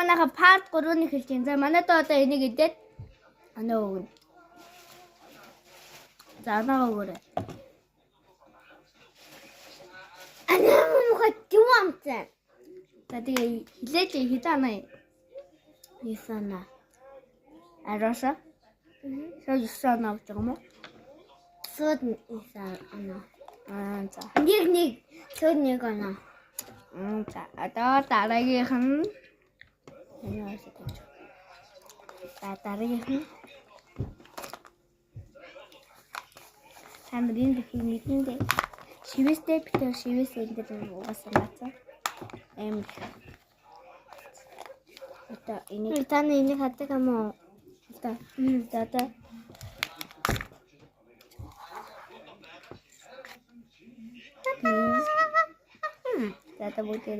манайха part 3-ыг хэлж байна. За манайд одоо энийг идээд оноо өгнө. За оноо өгөөрэй. Анаа юм амтай. За тэгээ хилээж хитанаа. Ясана. Ароса. Сожсон авч байгаа юм уу? Сууд анаа. За. Нэг сууд нэг анаа. За одоо дараагийнх нь энэ хэсэг. За дараагийнх нь Самрын дэх нэгэндээ шивэстэй битэр шивэсээ энэ дээр угаасан бацаа. Эм. Одоо энийг Таны энийг хаддаг юм уу? за за за бүгдээ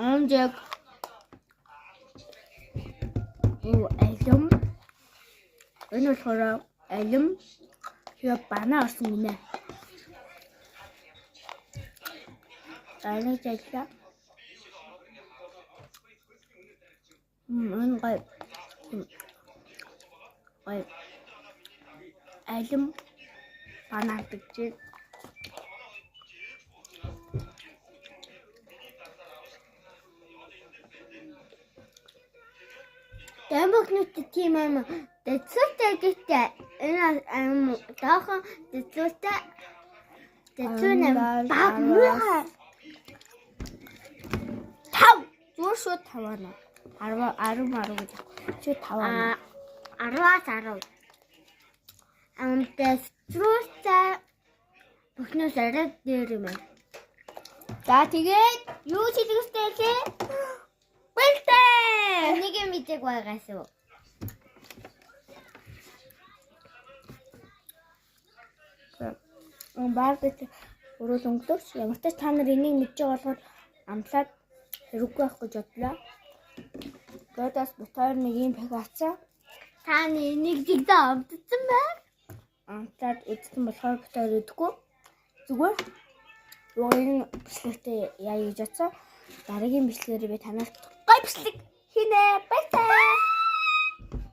Амжиг. Алим. Энэ болохоор алим яа бана орсон гинэ. Алиг жаглаа. Энэ гой. Алим бана гэж. Дэмбэгнүүт тийм юм. Дэцүүтэй гэхдээ энэ даахан дэцүүнээ баг муугаа. Тав. Зур шууд 5 аа. 10 гэж. Чи 5 аа. 10-аас 10. Дэцүүтэй бүхнээс арай дээр юм байна. За тэгээд юу хийлгэстэй лээ? Бэлтээ. Нэг юм идэг байгаас уу? Баард өрөөл өнгөлөж ямар ч та нар энийг мэдж байгаа болохоор амлаад хэрэггүй байх гэж бодлоо. Гэдээс бутаар нэг юм пэг авцаа. Та энийг зэгдээ амтсан байна. Амтаад эзэн болохоор бутаар өгдөггүй. Зүгээр. Уурын бичлэгтээ яа гэж бодсон. Дараагийн бичлэгээр би танаас гой бичлэг хийнэ. Баярлалаа.